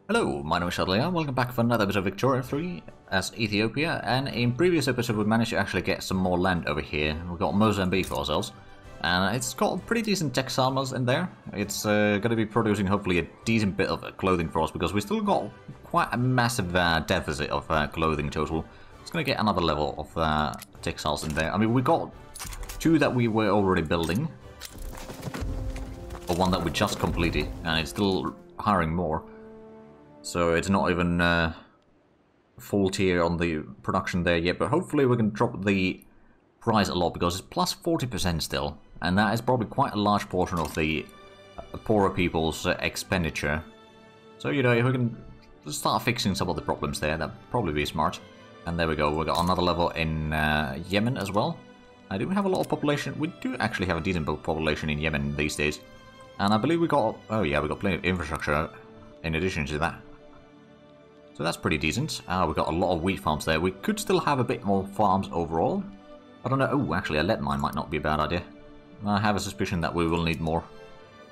Hello, my name is Shadley, and welcome back for another episode of Victoria 3 as Ethiopia, and in previous episode we managed to actually get some more land over here. We've got Mozambique for ourselves, and it's got pretty decent textile mills in there. It's going to be producing hopefully a decent bit of clothing for us, because we still got quite a massive deficit of clothing total. It's going to get another level of textiles in there. I mean, we got two that we were already building, or one that we just completed, and it's still hiring more. So it's not even full tier on the production there yet, but hopefully we can drop the price a lot, because it's plus 40% still, and that is probably quite a large portion of the poorer people's expenditure. So, you know, if we can start fixing some of the problems there, that'd probably be smart. And there we go, we got another level in Yemen as well. Do we have a lot of population? We do actually have a decent population in Yemen these days. And I believe we got, oh yeah, we got plenty of infrastructure in addition to that. So that's pretty decent. We've got a lot of wheat farms there. We could still have a bit more farms overall. I don't know. Oh, actually, a lead mine might not be a bad idea. I have a suspicion that we will need more.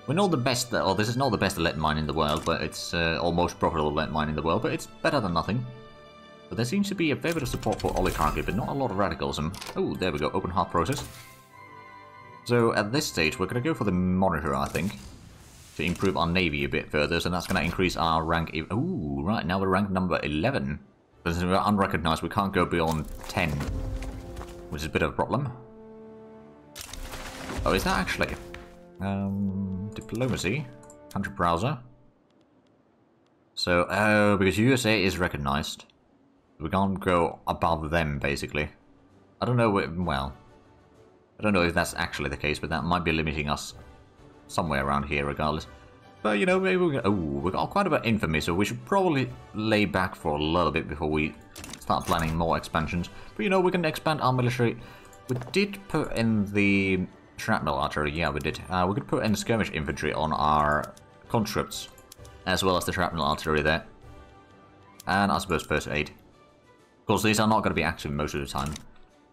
We know the best, or this is not the best lead mine in the world, but it's almost profitable lead mine in the world, but it's better than nothing. But there seems to be a fair bit of support for oligarchy, but not a lot of radicalism. Oh, there we go. Open heart process. So at this stage, we're going to go for the monitor, I think, to improve our navy a bit further, so that's going to increase our rank. Ooh, right, now we're ranked number 11. But since we're unrecognized, we can't go beyond 10, which is a bit of a problem. Oh, is that actually? Diplomacy, country browser. So, oh, because USA is recognized, we can't go above them, basically. I don't know, well, I don't know if that's actually the case, but that might be limiting us somewhere around here regardless. But, you know, maybe we got quite a bit of infamy, so we should probably lay back for a little bit before we start planning more expansions. But, you know, we can expand our military. We did put in the shrapnel artillery, yeah, we did. We could put in skirmish infantry on our conscripts, as well as the shrapnel artillery there. And I suppose first aid. Of course, these are not going to be active most of the time,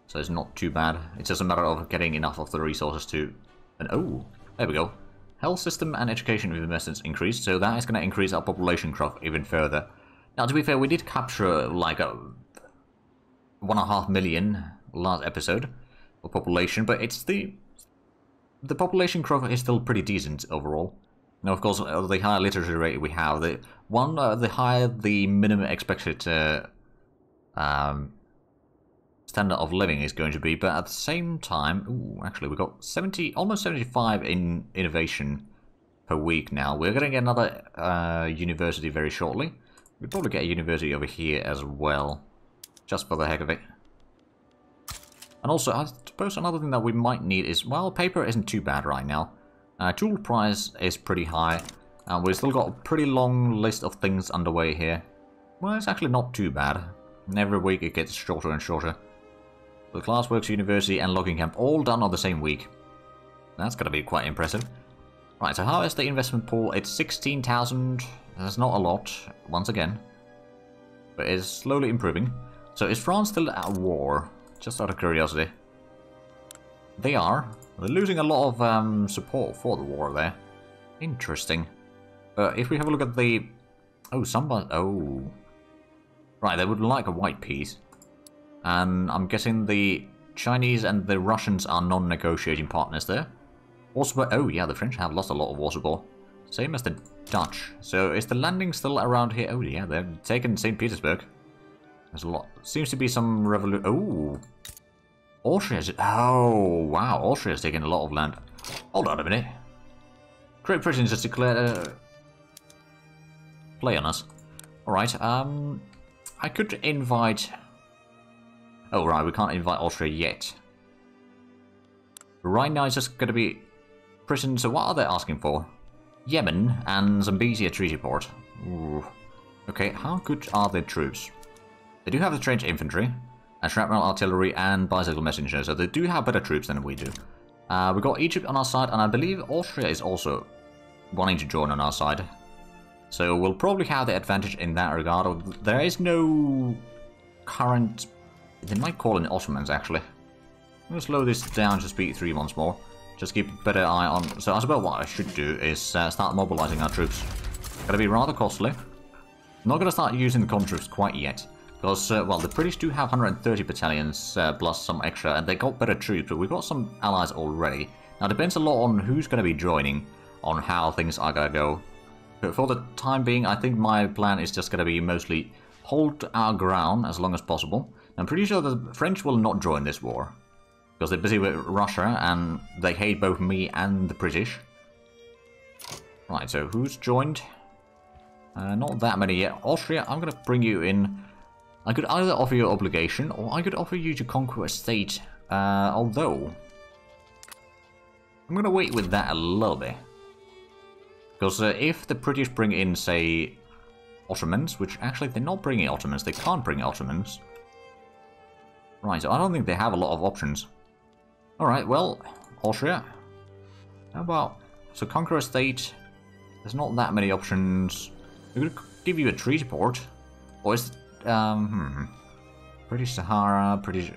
so it's not too bad. It's just a matter of getting enough of the resources to... And oh, there we go. Health system and education investments increased, so that is going to increase our population growth even further. Now, to be fair, we did capture like 1.5 million last episode of population, but it's the population growth is still pretty decent overall. Now, of course, the higher literacy rate we have, the higher the minimum expected standard of living is going to be, but at the same time, ooh, actually we got 70, almost 75 in innovation per week now. We're going to get another university very shortly. We'll probably get a university over here as well, just for the heck of it. And also, I suppose another thing that we might need is, well, paper isn't too bad right now. Tool price is pretty high, and we've still got a pretty long list of things underway here. Well, it's actually not too bad. Every week it gets shorter and shorter. The Glassworks University and Logging Camp all done on the same week. That's going to be quite impressive. Right, so how is the investment pool? It's 16,000. That's not a lot, once again. But it's slowly improving. So is France still at war? Just out of curiosity. They are. They're losing a lot of support for the war there. Interesting. If we have a look at the... Oh, somebody... Oh. Right, they would like a white piece. And I'm guessing the Chinese and the Russians are non-negotiating partners there. War support. Oh yeah, the French have lost a lot of war support. Same as the Dutch. So is the landing still around here? Oh yeah, they've taken St. Petersburg. There's a lot. Seems to be some revolution. Oh, Austria's. Oh wow, Austria's taken a lot of land. Hold on a minute. Great Britain just declared a play on us. All right. I could invite. Oh, right, we can't invite Austria yet. Right now it's just going to be prison. So what are they asking for? Yemen and Zambezia treaty port. Ooh. Okay, how good are their troops? They do have the trench infantry, and shrapnel artillery and bicycle messenger, so they do have better troops than we do. We've got Egypt on our side, and I believe Austria is also wanting to join on our side. So we'll probably have the advantage in that regard. There is no current... They might call in Ottomans, actually. I'm going to slow this down to speed 3 once more. Just keep a better eye on... So I suppose what I should do is start mobilizing our troops. Gonna be rather costly. I'm not going to start using the conscripts quite yet. Because, well, the British do have 130 battalions plus some extra, and they got better troops, but we've got some allies already. Now, it depends a lot on who's going to be joining, on how things are going to go. But for the time being, I think my plan is just going to be mostly hold our ground as long as possible. I'm pretty sure the French will not join this war. Because they're busy with Russia, and they hate both me and the British. Right, so who's joined? Not that many yet. Austria, I'm going to bring you in. I could either offer you obligation, or I could offer you to conquer a state. Although, I'm going to wait with that a little bit. Because if the British bring in, say, Ottomans, which actually they're not bringing Ottomans, they can't bring Ottomans. Right, so I don't think they have a lot of options. Alright, well, Austria. How about, so conquer a state, there's not that many options. We could give you a treaty port. Or is British Sahara, British...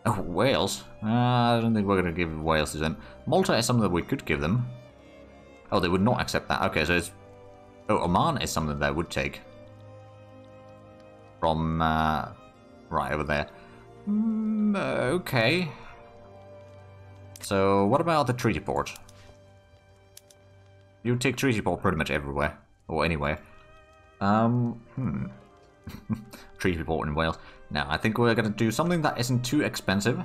Oh, Wales? I don't think we're going to give Wales to them. Malta is something that we could give them. Oh, they would not accept that. Okay, so it's... Oh, Oman is something they would take. From, right over there. Okay. So, what about the treaty port? You take treaty port pretty much everywhere. Or anywhere. Treaty port in Wales. Now, I think we're going to do something that isn't too expensive.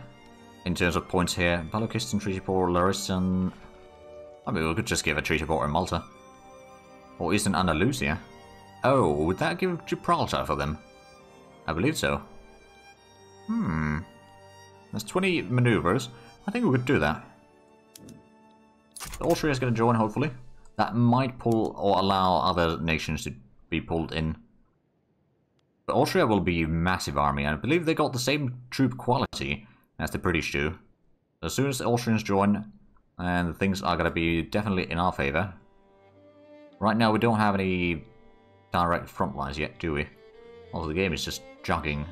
In terms of points here. Balochistan, treaty port, Lauriston... I mean, we could just give a treaty port in Malta. Or Eastern Andalusia. Oh, would that give Gibraltar for them? I believe so. There's 20 maneuvers. I think we could do that. Austria is going to join, hopefully. That might pull or allow other nations to be pulled in. But Austria will be a massive army, and I believe they got the same troop quality as the British do. As soon as the Austrians join, and things are going to be definitely in our favour. Right now we don't have any direct front lines yet, do we? Also, the game is just jogging.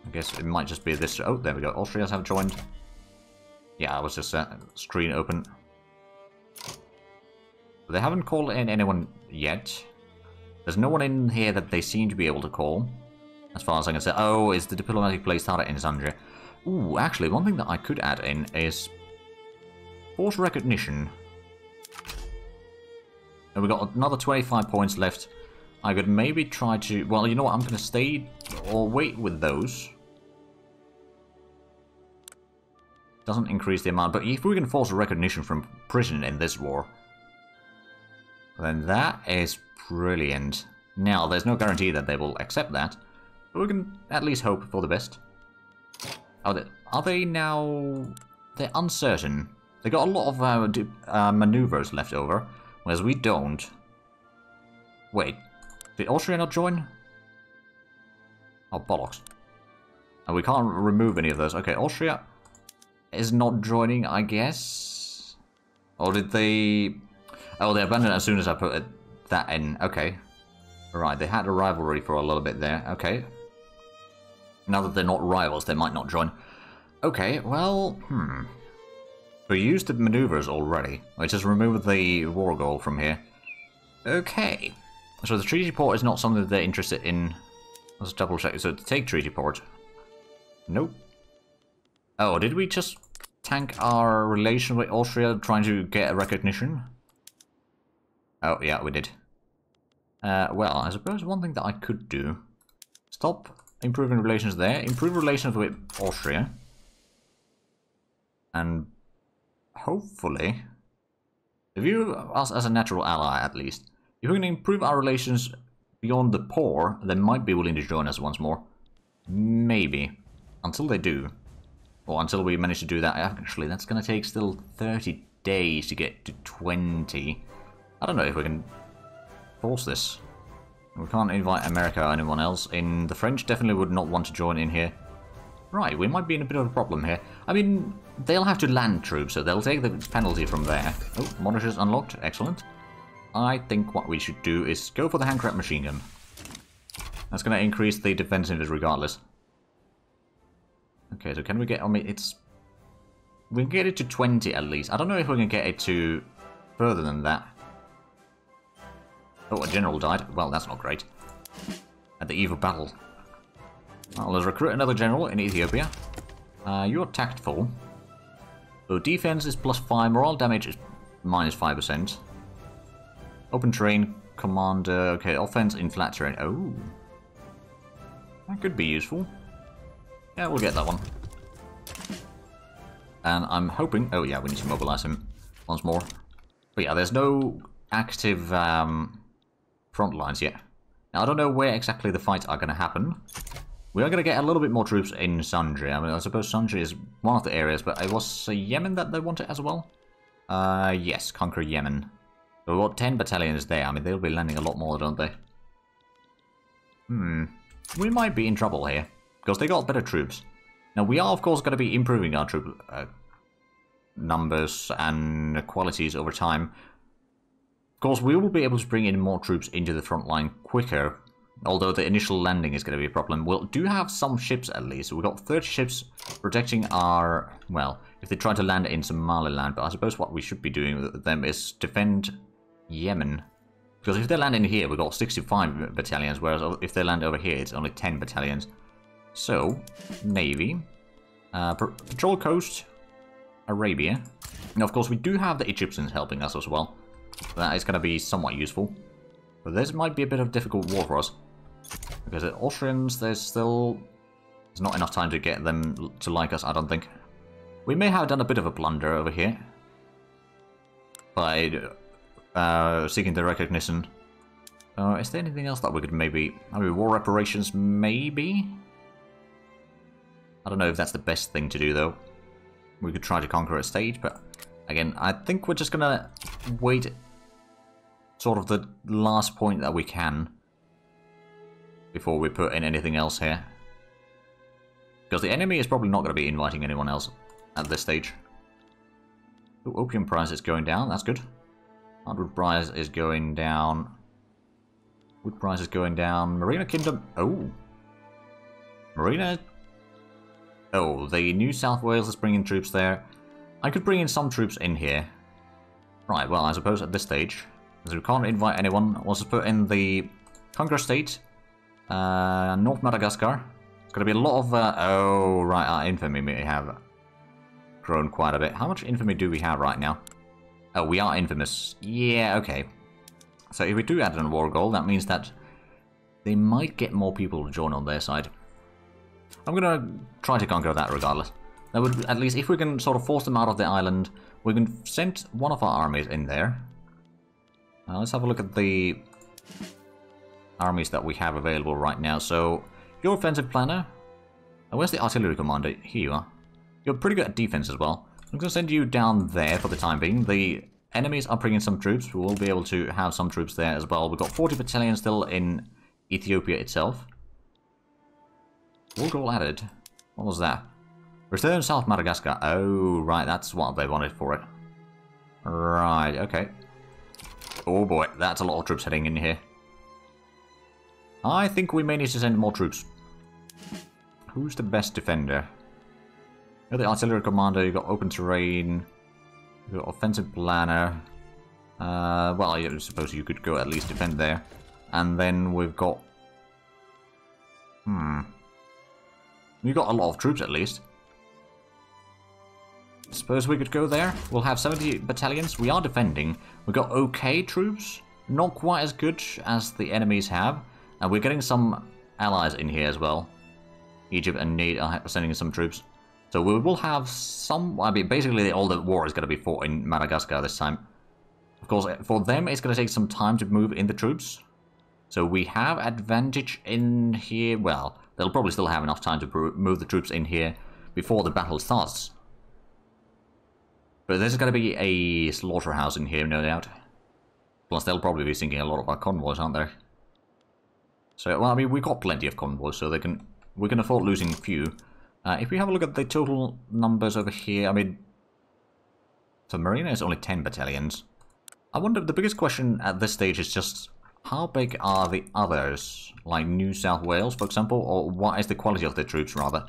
I guess it might just be this... Oh, there we go. Austrians have joined. Yeah, I was just screen open. But they haven't called in anyone yet. There's no one in here that they seem to be able to call. As far as I can say. Oh, is the diplomatic place started in Zandria. Ooh, actually, one thing that I could add in is... force recognition. And we've got another 25 points left. I could maybe try to... Well, you know what? I'm going to stay or wait with those. Doesn't increase the amount. But if we can force a recognition from prison in this war, then that is brilliant. Now, there's no guarantee that they will accept that. But we can at least hope for the best. Oh, are they now... They're uncertain. They got a lot of maneuvers left over, whereas we don't. Wait, did Austria not join? Oh, bollocks. And we can't remove any of those. Okay, Austria is not joining, I guess. Or did they... Oh, they abandoned as soon as I put that in. Okay. Right, they had a rivalry for a little bit there. Okay. Now that they're not rivals, they might not join. Okay, well, we used the maneuvers already. I just removed the war goal from here. Okay. So the treaty port is not something that they're interested in. Let's double check. So to take treaty port. Nope. Oh, did we just tank our relation with Austria trying to get a recognition? Oh, yeah, we did. Well, I suppose one thing that I could do... Stop improving relations there. Improve relations with Austria. And... hopefully... view us as a natural ally, at least. If we can improve our relations beyond the poor, they might be willing to join us once more. Maybe. Until they do. Or until we manage to do that. Actually, that's going to take still 30 days to get to 20. I don't know if we can force this. We can't invite America or anyone else in. The French definitely would not want to join in here. Right, we might be in a bit of a problem here. I mean, they'll have to land troops, so they'll take the penalty from there. Oh, monitors unlocked. Excellent. I think what we should do is go for the handcrafted machine gun. That's going to increase the defensiveness regardless. Okay, so can we get... I mean, it's... we can get it to 20 at least. I don't know if we can get it to further than that. Oh, a general died. Well, that's not great. at the eve of battle. Well, let's recruit another general in Ethiopia. You're tactful. So defense is +5, morale damage is -5%. Open terrain, commander, okay, offense in flat terrain. Oh. That could be useful. Yeah, we'll get that one. And I'm hoping... Oh yeah, we need to mobilize him once more. But yeah, there's no active front lines yet. Now, I don't know where exactly the fights are going to happen. We are going to get a little bit more troops in Sundry. I mean, I suppose Sundry is one of the areas, but it was Yemen that they wanted as well? Yes, conquer Yemen. So we've got 10 battalions there. I mean, they'll be landing a lot more, don't they? We might be in trouble here, because they got better troops. Now, we are, of course, going to be improving our troop numbers and qualities over time. Of course, we will be able to bring in more troops into the front line quicker, although the initial landing is going to be a problem. We'll do have some ships, at least. We've got 30 ships protecting our... Well, if they try to land in Somaliland, but I suppose what we should be doing with them is defend Yemen. Because if they land in here, we've got 65 battalions, whereas if they land over here, it's only 10 battalions. So, Navy. Patrol Coast, Arabia. And of course, we do have the Egyptians helping us as well. That is going to be somewhat useful. But this might be a bit of a difficult war for us. Because the Austrians, there's not enough time to get them to like us, I don't think. We may have done a bit of a blunder over here. By seeking the recognition. Is there anything else that we could maybe... I mean, war reparations, maybe? I don't know if that's the best thing to do, though. We could try to conquer a state, but... Again, I think we're just gonna wait... Sort of the last point that we can. Before we put in anything else here. Because the enemy is probably not going to be inviting anyone else at this stage. Ooh, opium price is going down, that's good. Hardwood price is going down. Wood price is going down. Marina Kingdom. Oh. Marina. Oh, the New South Wales is bringing troops there. I could bring in some troops in here. Right, well, I suppose at this stage, as we can't invite anyone, we'll just put in the Conquer State. North Madagascar. It's going to be a lot of... oh, right, our infamy may have grown quite a bit. How much infamy do we have right now? Oh, we are infamous. Yeah, okay. So if we do add a war goal, that means that they might get more people to join on their side. I'm going to try to conquer that regardless. That would, at least, if we can sort of force them out of the island, we can send one of our armies in there. Let's have a look at the armies that we have available right now. So, your offensive planner. Where's the artillery commander? Here you are. You're pretty good at defense as well. I'm going to send you down there for the time being. The enemies are bringing some troops. We will be able to have some troops there as well. We've got 40 battalions still in Ethiopia itself. War goal added. What was that? Return South Madagascar. Oh, right. That's what they wanted for it. Right, okay. Oh boy, that's a lot of troops heading in here. I think we may need to send more troops. Who's the best defender? You're the artillery commander, you've got open terrain, you've got offensive planner. Well, I suppose you could go at least defend there. And then we've got... We've got a lot of troops at least. Suppose we could go there. We'll have 70 battalions. We are defending. We've got okay troops. Not quite as good as the enemies have. And we're getting some allies in here as well. Egypt and Nate are sending some troops. So we will have some... I mean, basically all the war is going to be fought in Madagascar this time. Of course, for them it's going to take some time to move in the troops. So we have advantage in here. Well, they'll probably still have enough time to move the troops in here before the battle starts. But there's going to be a slaughterhouse in here, no doubt. Plus, they'll probably be sinking a lot of our convoys, aren't they? So, well, I mean, we've got plenty of convoys, so we can afford losing a few. If we have a look at the total numbers over here, I mean... So, Marina is only 10 battalions. I wonder, the biggest question at this stage is just... How big are the others? Like New South Wales, for example? Or what is the quality of their troops, rather?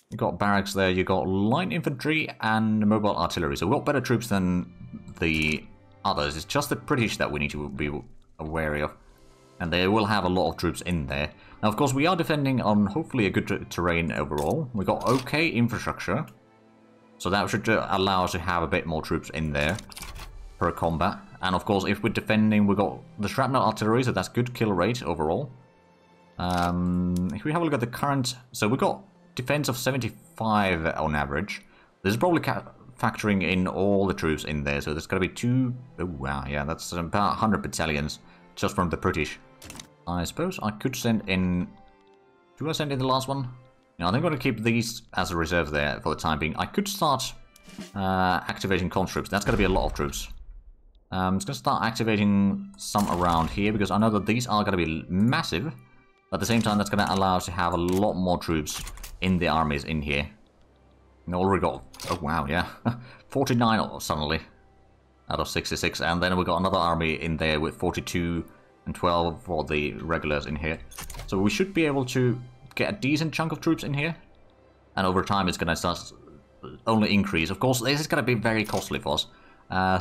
You got barracks there, you got line infantry and mobile artillery. So we've got better troops than the others. It's just the British that we need to be wary of. And they will have a lot of troops in there. Now, of course, we are defending on hopefully a good terrain overall. We got okay infrastructure. So that should allow us to have a bit more troops in there per combat. And of course, if we're defending, we got the shrapnel artillery, so that's good kill rate overall. If we have a look at the current... So we got defense of 75 on average. This is probably factoring in all the troops in there. So there's going to be two... Oh, wow, yeah, that's about 100 battalions just from the British. I suppose I could send in... Do I send in the last one? No, I think I'm going to keep these as a reserve there for the time being. I could start activating conscripts. That's going to be a lot of troops. I'm just going to start activating some around here because I know that these are going to be massive. But at the same time, that's going to allow us to have a lot more troops in the armies in here. And already got... Oh, wow, yeah. 49 suddenly out of 66. And then we got another army in there with 42... and 12 for the regulars in here. So we should be able to get a decent chunk of troops in here. And over time it's going to start only increase. Of course, this is going to be very costly for us.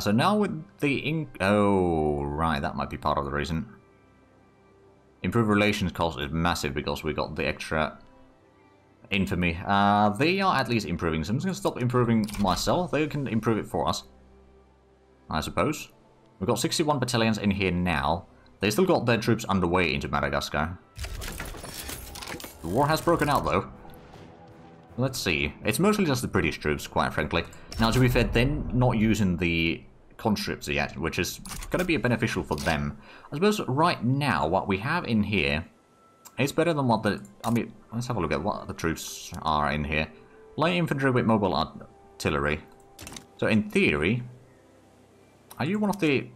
So now with the... Oh, right, that might be part of the reason. Improved relations cost is massive because we got the extra infamy. They are at least improving. So I'm just going to stop improving myself. They can improve it for us, I suppose. We've got 61 battalions in here now. They still got their troops underway into Madagascar. The war has broken out, though. Let's see. It's mostly just the British troops, quite frankly. Now, to be fair, they're not using the conscripts yet, which is going to be beneficial for them. I suppose right now, what we have in here is better than what the... I mean, let's have a look at what the troops are in here. Light infantry with mobile artillery. So, in theory... Are you one of the...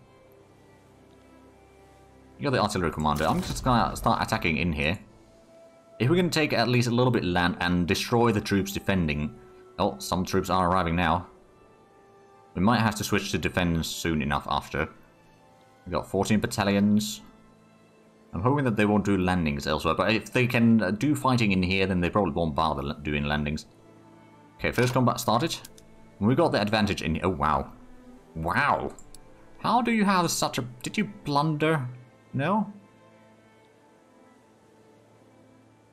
You're the artillery commander. I'm just gonna start attacking in here. If we can take at least a little bit of land and destroy the troops defending... Oh, some troops are arriving now. We might have to switch to defense soon enough after. We've got 14 battalions. I'm hoping that they won't do landings elsewhere, but if they can do fighting in here, then they probably won't bother doing landings. Okay, first combat started. We got the advantage in... Oh, wow. Wow. How do you have such a... Did you blunder? No?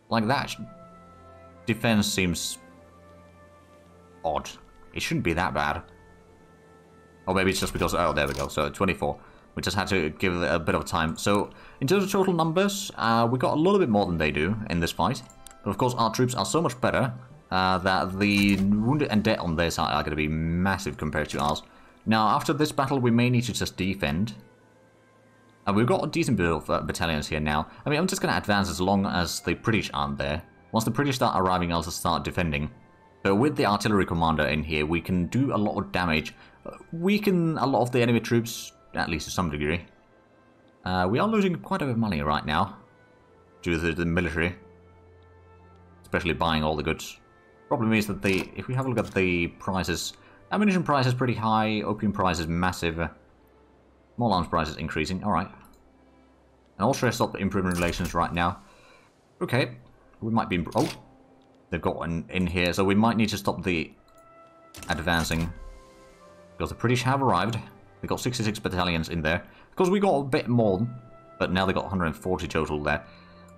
Like that. Defense seems odd. It shouldn't be that bad. Or maybe it's just because... Oh, there we go. So 24. We just had to give it a bit of time. So in terms of total numbers, we got a little bit more than they do in this fight. But of course, our troops are so much better that the wounded and dead on their side are going to be massive compared to ours. Now, after this battle, we may need to just defend. And we've got a decent bit of battalions here now. I mean, I'm just going to advance as long as the British aren't there. Once the British start arriving, I'll just start defending. But with the artillery commander in here, we can do a lot of damage. Weaken a lot of the enemy troops, at least to some degree. We are losing quite a bit of money right now. Due to the military. Especially buying all the goods. Problem is that if we have a look at the prices... Ammunition price is pretty high, opium price is massive. Small arms price is increasing, alright. And Austria stopped improving relations right now. Okay, we might be... Oh, they've got one in here, so we might need to stop the advancing. Because the British have arrived. They got 66 battalions in there. Because we got a bit more, but now they got 140 total there.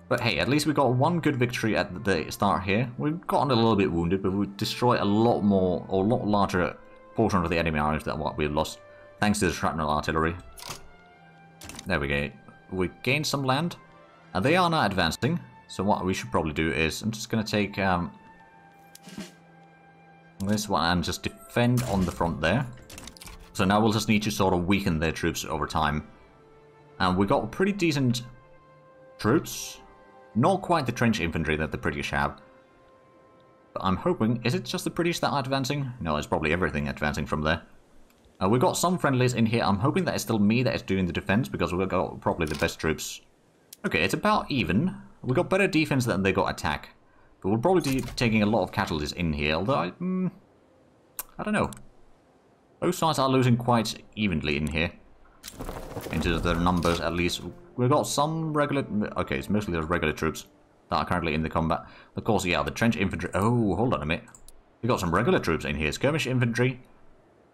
But hey, at least we got one good victory at the start here. We've gotten a little bit wounded, but we destroyed a lot more, or a lot larger portion of the enemy armies than what we lost. Thanks to the shrapnel artillery. There we go. We gained some land. And they are now advancing. So what we should probably do is... I'm just going to take this one and just defend on the front there. So now we'll just need to sort of weaken their troops over time. And we got pretty decent troops. Not quite the trench infantry that the British have. But I'm hoping... Is it just the British that are advancing? No, it's probably everything advancing from there. We've got some friendlies in here. I'm hoping that it's still me that is doing the defense, because we've got probably the best troops. Okay, it's about even. We got better defense than they got attack. But we'll probably be taking a lot of casualties in here, although I don't know. Both sides are losing quite evenly in here. Into the numbers, at least. We've got some regular... Okay, it's mostly the regular troops that are currently in the combat. Of course, yeah, the trench infantry... Oh, hold on a minute. We've got some regular troops in here. Skirmish infantry.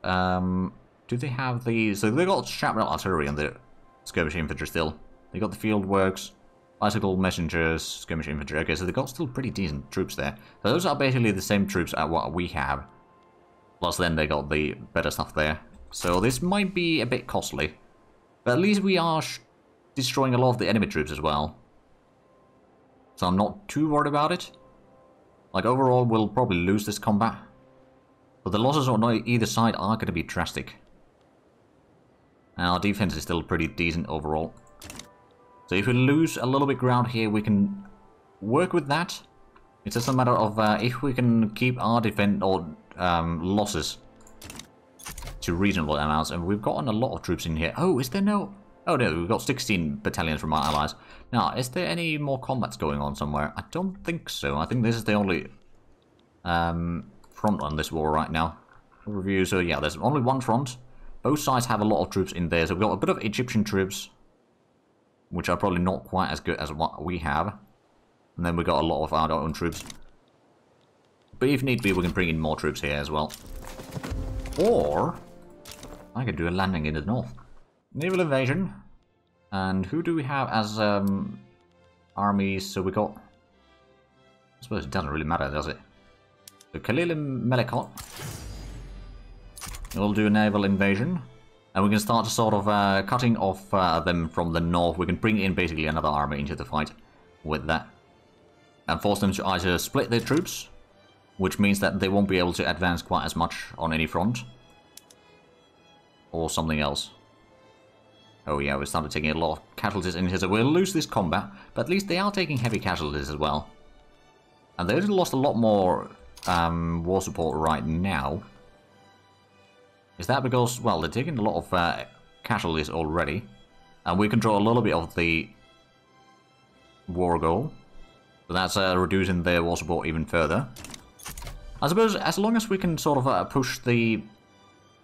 Do they have the... So they got shrapnel artillery on the skirmish infantry still. They got the field works, bicycle messengers, skirmish infantry. Okay, so they got still pretty decent troops there. So those are basically the same troops as what we have. Plus then they got the better stuff there. So this might be a bit costly. But at least we are destroying a lot of the enemy troops as well. So I'm not too worried about it. Like overall we'll probably lose this combat. But the losses on either side are going to be drastic. And our defense is still pretty decent overall. So if we lose a little bit ground here, we can work with that. It's just a matter of if we can keep our defense or losses to reasonable amounts. And we've gotten a lot of troops in here. Oh, is there no... Oh no, we've got 16 battalions from our allies. Now, is there any more combats going on somewhere? I don't think so. I think this is the only front on this war right now. Review, so yeah, there's only one front. Both sides have a lot of troops in there. So we've got a bit of Egyptian troops, which are probably not quite as good as what we have. And then we got a lot of our own troops. But if need be, we can bring in more troops here as well. Or I could do a landing in the north. Naval invasion. And who do we have as armies? So we got... I suppose it doesn't really matter, does it? So Khalil and Melekot. We'll do a naval invasion. And we can start sort of cutting off them from the north. We can bring in basically another army into the fight with that. And force them to either split their troops, which means that they won't be able to advance quite as much on any front. Or something else. Oh yeah, we started taking a lot of casualties in here, so we'll lose this combat. But at least they are taking heavy casualties as well. And they've lost a lot more war support right now. Is that because, well, they're taking a lot of casualties already. And we control a little bit of the war goal. So that's reducing their war support even further. I suppose as long as we can sort of push the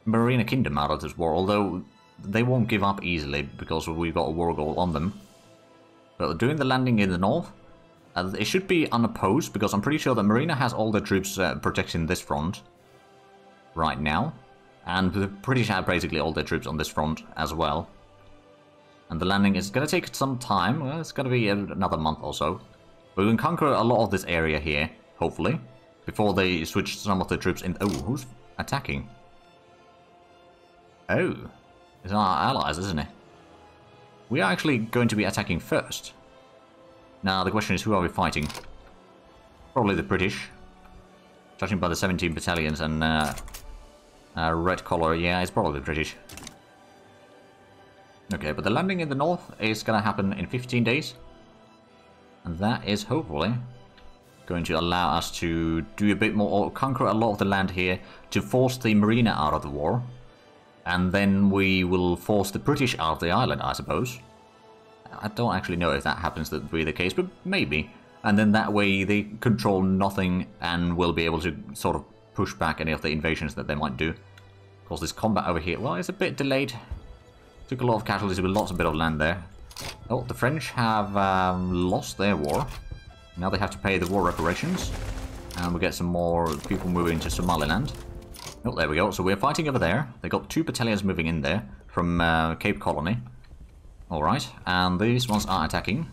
Marina Kingdom out of this war, although they won't give up easily because we've got a war goal on them. But doing the landing in the north, it should be unopposed because I'm pretty sure that Marina has all their troops protecting this front right now. And the British have basically all their troops on this front as well. And the landing is going to take some time. Well, it's going to be another month or so. But we can conquer a lot of this area here, hopefully. Before they switch some of the troops in... Oh, who's attacking? Oh, it's our allies, isn't it? We are actually going to be attacking first. Now, the question is, who are we fighting? Probably the British. Judging by the 17 battalions and red color, yeah, it's probably the British. Okay, but the landing in the north is going to happen in 15 days. And that is hopefully going to allow us to do a bit more, or conquer a lot of the land here, to force the Marina out of the war. And then we will force the British out of the island, I suppose. I don't actually know if that happens to be the case, but maybe. And then that way they control nothing and will be able to sort of push back any of the invasions that they might do. Of course, this combat over here, well, it's a bit delayed. Took a lot of casualties with lots of bit of land there. Oh, the French have lost their war. Now they have to pay the war reparations. And we get some more people moving to Somaliland. Oh, there we go. So we're fighting over there. They got 2 battalions moving in there from Cape Colony. Alright, and these ones are attacking.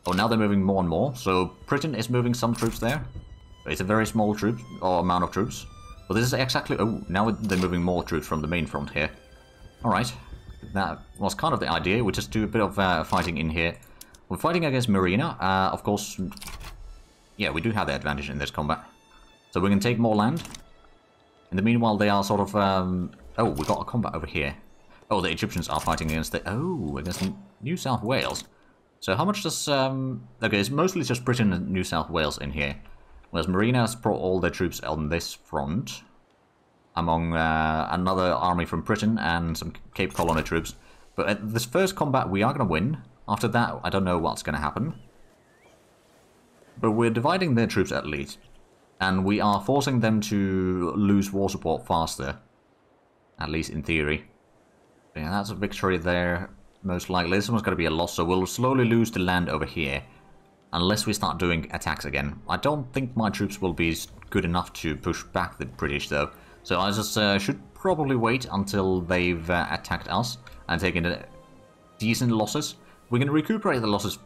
Oh, now they're moving more and more. So Britain is moving some troops there. It's a very small troop, or amount of troops. But this is exactly... Oh, now they're moving more troops from the main front here. Alright. That was kind of the idea. We just do a bit of fighting in here. We're fighting against Marina. Of course, yeah, we do have the advantage in this combat. So we can take more land. In the meanwhile, they are sort of... Oh, we got a combat over here. Oh, the Egyptians are fighting against the... Oh, against New South Wales. So how much does... Okay, it's mostly just Britain and New South Wales in here. Whereas Marina has brought all their troops on this front. Among another army from Britain and some Cape Colony troops. But at this first combat, we are going to win. After that, I don't know what's going to happen. But we're dividing their troops at least. And we are forcing them to lose war support faster. At least in theory. Yeah, that's a victory there, most likely. This one's going to be a loss, so we'll slowly lose the land over here. Unless we start doing attacks again. I don't think my troops will be good enough to push back the British, though. So I just should probably wait until they've attacked us and taken decent losses. we can recuperate the losses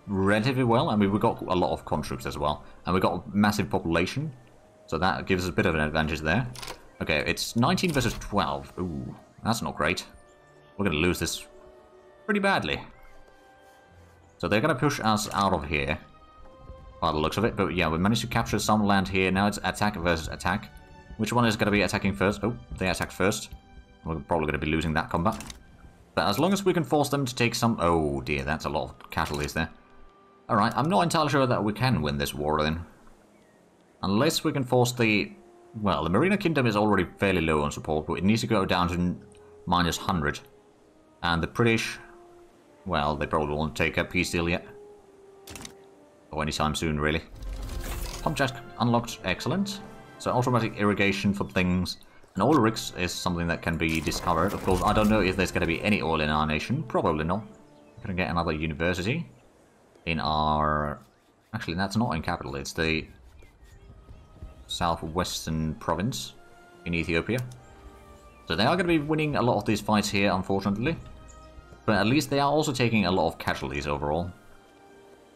relatively well. I mean, we've got a lot of con troops as well, and we've got a massive population, so that gives us a bit of an advantage there. Okay, it's 19 versus 12. Ooh, that's not great. We're going to lose this pretty badly. So they're going to push us out of here, by the looks of it. But yeah, we managed to capture some land here. Now it's attack versus attack. Which one is going to be attacking first? Oh, they attacked first. We're probably going to be losing that combat. But as long as we can force them to take some... Oh dear, that's a lot of casualties there. Alright, I'm not entirely sure that we can win this war then. Unless we can force the... Well, the Marina Kingdom is already fairly low on support, but it needs to go down to minus 100. And the British... Well, they probably won't take a peace deal yet. Or anytime soon, really. Pump jack unlocked, excellent. So automatic irrigation for things. And oil rigs is something that can be discovered. Of course, I don't know if there's going to be any oil in our nation. Probably not. We're going to get another university in our... Actually, that's not in capital. It's the southwestern province in Ethiopia. So they are going to be winning a lot of these fights here, unfortunately. But at least they are also taking a lot of casualties overall.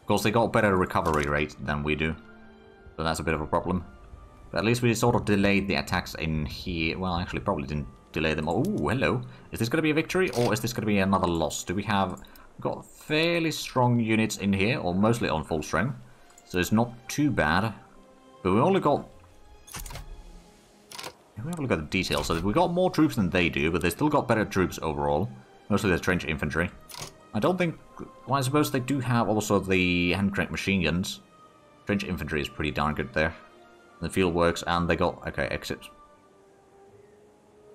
Of course, they got a better recovery rate than we do. So that's a bit of a problem. But at least we sort of delayed the attacks in here. Well, actually, probably didn't delay them. Oh, hello. Is this going to be a victory, or is this going to be another loss? Do we have... We've got fairly strong units in here, or mostly on full strength. So it's not too bad. But we only got... If we have a look at the details, so we got more troops than they do, but they still got better troops overall. Mostly the trench infantry. I don't think... Well, I suppose they do have also the hand crank machine guns. Trench infantry is pretty darn good there. The field works, and they got... Okay, exit.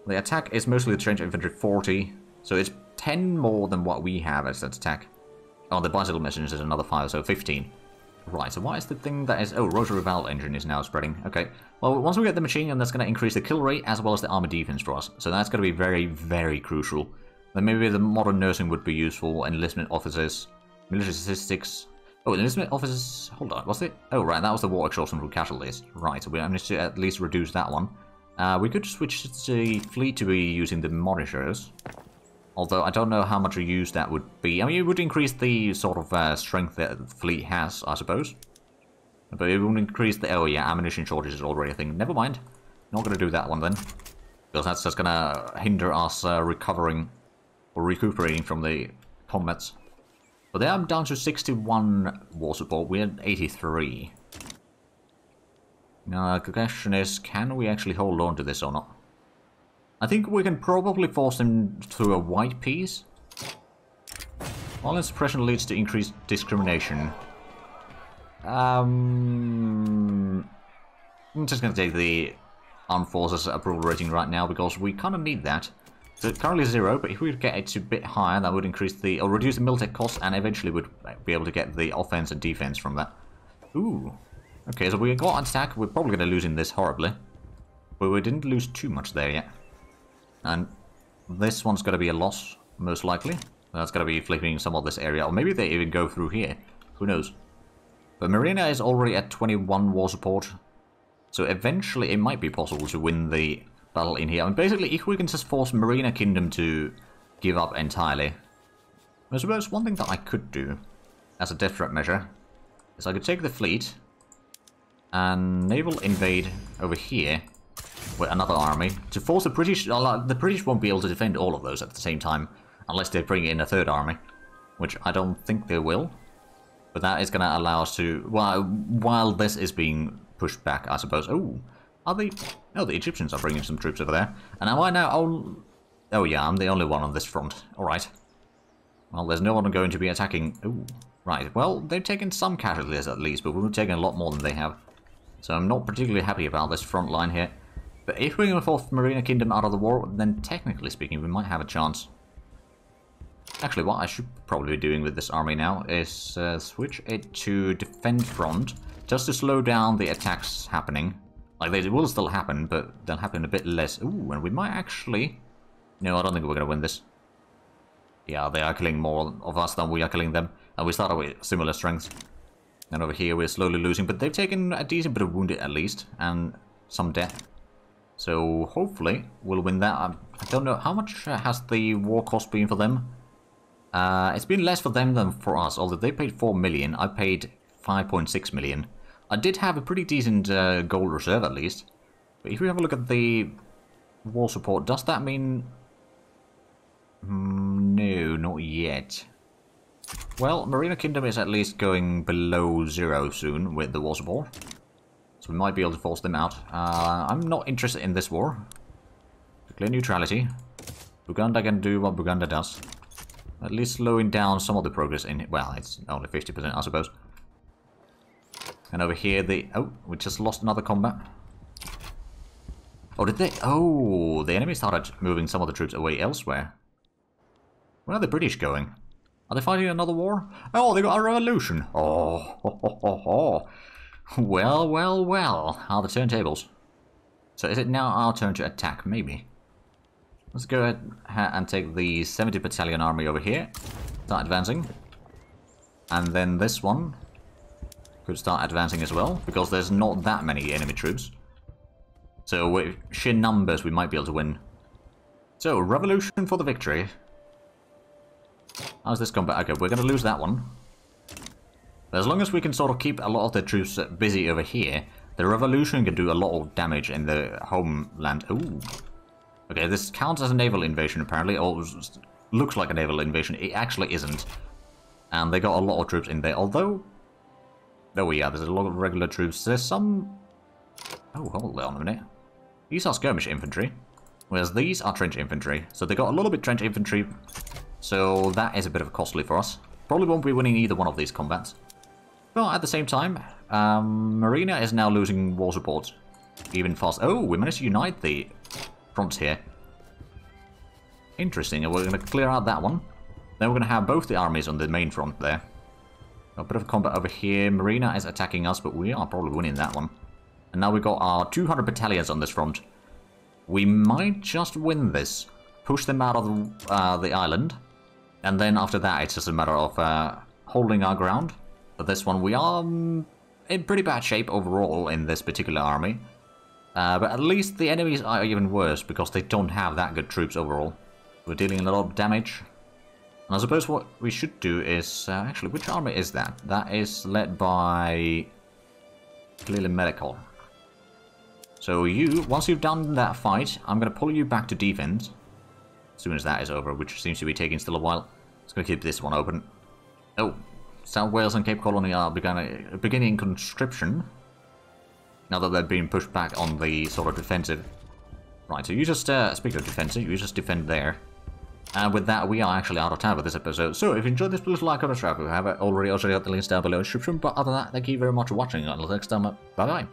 The attack is mostly the trench infantry 40, so it's 10 more than what we have as that attack. Oh, the bicycle messengers is another 5, so 15. Right, so what is the thing that is... Oh, rotary valve engine is now spreading. Okay. Well, once we get the machine gun, that's going to increase the kill rate as well as the armor defense for us. So that's going to be very, very crucial. Then maybe the modern nursing would be useful, enlistment officers, military statistics. Oh, enlistment officers... Hold on, was it? Oh, right, that was the war exhaustion from casualties. Right, so we managed to at least reduce that one. We could switch the fleet to be using the monitors. Although I don't know how much use that would be. I mean, it would increase the sort of strength that the fleet has, I suppose. But it would increase the... Oh yeah, ammunition shortage is already a thing. Never mind. Not going to do that one then. Because that's just going to hinder us recovering or recuperating from the combats. But they are down to 61 war support. We're at 83. Now the question is, can we actually hold on to this or not? I think we can probably force them to a white peace. Violent suppression leads to increased discrimination. I'm just going to take the armed forces approval rating right now because we kind of need that. So it's currently 0, but if we could get it to a bit higher, that would increase the, or reduce the militech cost, and eventually would be able to get the offense and defense from that. Ooh. Okay, so we got an attack. We're probably going to lose in this horribly. But we didn't lose too much there yet. And this one's going to be a loss, most likely. That's going to be flipping some of this area, or maybe they even go through here. Who knows? But Marina is already at 21 war support. So eventually it might be possible to win the battle in here. I mean, basically, if we can just force Marina Kingdom to give up entirely. I suppose one thing that I could do, as a death threat measure, is I could take the fleet and naval invade over here with another army to force the British. The British won't be able to defend all of those at the same time unless they bring in a third army, which I don't think they will. But that is going to allow us to, while this is being pushed back, I suppose. Oh, are they? Oh, the Egyptians are bringing some troops over there. And am I now? Oh yeah, I'm the only one on this front. All right. Well, there's no one going to be attacking. Oh, right. Well, they've taken some casualties at least, but we've taken a lot more than they have. So I'm not particularly happy about this front line here. But if we're going to force Marina Kingdom out of the war, then technically speaking, we might have a chance. Actually, what I should probably be doing with this army now is switch it to defend front, just to slow down the attacks happening. Like, they will still happen, but they'll happen a bit less. Ooh, and we might actually... No, I don't think we're going to win this. Yeah, they are killing more of us than we are killing them. And we started with similar strengths. And over here we're slowly losing, but they've taken a decent bit of wounded at least, and some death. So hopefully we'll win that. I don't know, how much has the war cost been for them? It's been less for them than for us, although they paid 4 million, I paid 5.6 million. I did have a pretty decent gold reserve at least. But if we have a look at the war support, does that mean... no, not yet. Well, Marina Kingdom is at least going below 0 soon with the war support. So we might be able to force them out. I'm not interested in this war. Declare neutrality. Buganda can do what Buganda does. At least slowing down some of the progress in it. Well, it's only 50%, I suppose. And over here, oh, we just lost another combat. Oh, did they? Oh, the enemy started moving some of the troops away elsewhere. Where are the British going? Are they fighting another war? Oh, they got a revolution. Oh, ho, ho, ho, ho. Well, well, well. How are the turntables? So is it now our turn to attack? Maybe. Let's go ahead and take the 70 battalion army over here. Start advancing. And then this one could start advancing as well, because there's not that many enemy troops. So with sheer numbers, we might be able to win. So, revolution for the victory. How's this combat? Okay, we're going to lose that one. But as long as we can sort of keep a lot of the troops busy over here, the revolution can do a lot of damage in the homeland. Ooh. Okay, this counts as a naval invasion apparently, or looks like a naval invasion. It actually isn't. And they got a lot of troops in there, although... Oh yeah, there's a lot of regular troops. There's some... Oh, hold on a minute. These are skirmish infantry, whereas these are trench infantry. So they got a little bit trench infantry, so that is a bit of a costly for us. Probably won't be winning either one of these combats. But at the same time, Marina is now losing war support even fast. Oh, we managed to unite the fronts here. Interesting, and we're going to clear out that one. Then we're going to have both the armies on the main front there. A bit of combat over here. Marina is attacking us, but we are probably winning that one. And now we've got our 200 battalions on this front. We might just win this. Push them out of the island. And then after that, it's just a matter of holding our ground. But this one, we are in pretty bad shape overall in this particular army. But at least the enemies are even worse, because they don't have that good troops overall. We're dealing a lot of damage. And I suppose what we should do is... actually, which army is that? That is led by... clearly medical. So you, once you've done that fight, I'm going to pull you back to defense. As soon as that is over, which seems to be taking still a while. Just going to keep this one open. Oh, South Wales and Cape Colony are beginning conscription. Now that they're being pushed back on the sort of defensive. Right, so you just, speaking of defensive, you just defend there. And with that, we are actually out of time for this episode. So if you enjoyed this, please like, comment, subscribe. If you haven't already, also got the links down below in the description. But other than that, thank you very much for watching. Until next time, bye-bye.